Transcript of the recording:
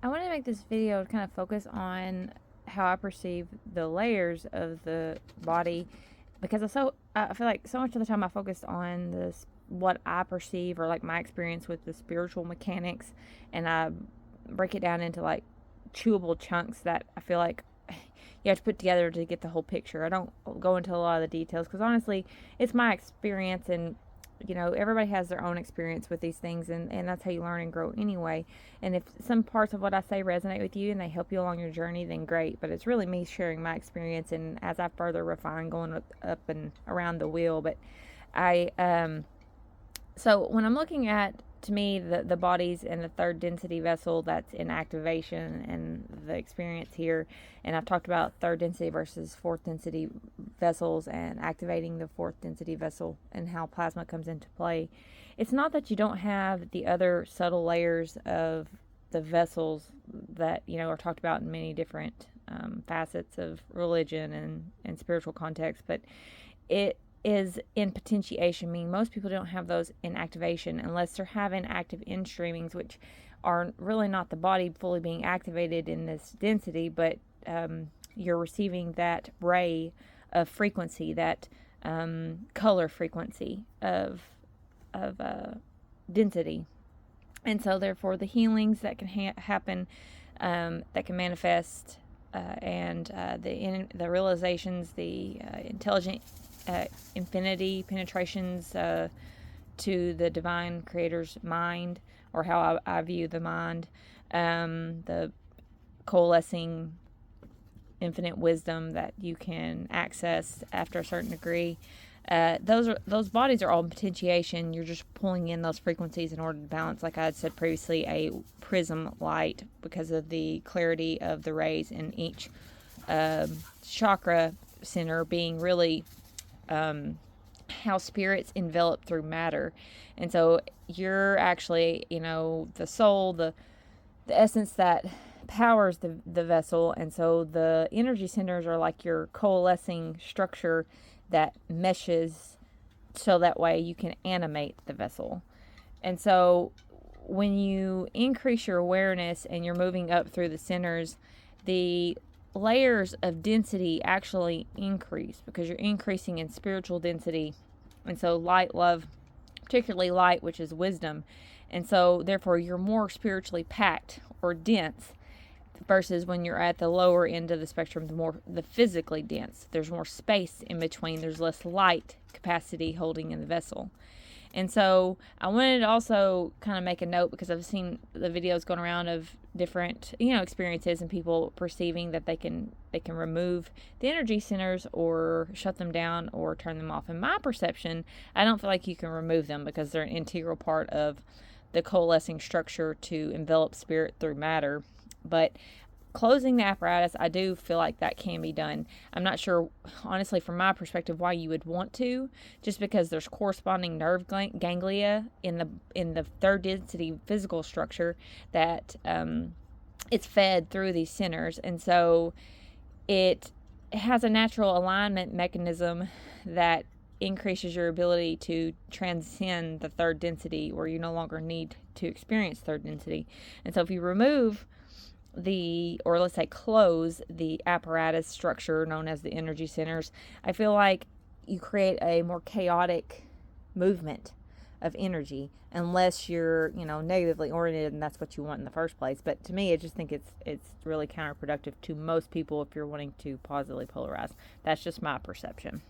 I want to make this video to kind of focus on how I perceive the layers of the body, because I feel like so much of the time I focus on this, what I perceive, or like my experience with the spiritual mechanics, and I break it down into like chewable chunks that I feel like you have to put together to get the whole picture. I don't go into a lot of the details because honestly, it's my experience, and everybody has their own experience with these things, and that's how you learn and grow anyway. And if some parts of what I say resonate with you and they help you along your journey, then great. But it's really me sharing my experience, and as I further refine, going up and around the wheel. But I so when I'm looking at, to me, the body's in the third density vessel that's in activation, and the experience here, and I've talked about third density versus fourth density vessels and activating the fourth density vessel and how plasma comes into play. It's not that you don't have the other subtle layers of the vessels that are talked about in many different facets of religion and spiritual context, but it is in potentiation, meaning most people don't have those in activation unless they're having active in streamings, which are really not the body fully being activated in this density, but you're receiving that ray of frequency, that color frequency of density. And so therefore the healings that can happen, that can manifest, and the realizations, the intelligent infinity penetrations to the divine creator's mind, or how I view the mind, the coalescing infinite wisdom that you can access after a certain degree. Those bodies are all in potentiation. You're just pulling in those frequencies in order to balance, like I had said previously, a prism light, because of the clarity of the rays in each chakra center being really how spirits envelop through matter. And so you're actually, the soul, the essence that powers the vessel. And so the energy centers are like your coalescing structure that meshes so that way you can animate the vessel. And so when you increase your awareness and you're moving up through the centers, the layers of density actually increase because you're increasing in spiritual density. And so light, love, particularly light, which is wisdom. And so therefore you're more spiritually packed or dense, versus when you're at the lower end of the spectrum, the physically dense. There's more space in between. There's less light capacity holding in the vessel. And so I wanted to also kind of make a note, because I've seen the videos going around of different, experiences and people perceiving that they can remove the energy centers or shut them down or turn them off. In my perception, I don't feel like you can remove them, because they're an integral part of the coalescing structure to envelop spirit through matter. But closing the apparatus, I do feel like that can be done. I'm not sure, honestly, from my perspective, why you would want to, just because there's corresponding nerve ganglia in the third density physical structure that it's fed through these centers. And so it has a natural alignment mechanism that increases your ability to transcend the third density, where you no longer need to experience third density. And so if you remove or let's say close the apparatus structure known as the energy centers, I feel like you create a more chaotic movement of energy, unless you're negatively oriented and that's what you want in the first place. But to me, I just think it's really counterproductive to most people if you're wanting to positively polarize. That's just my perception.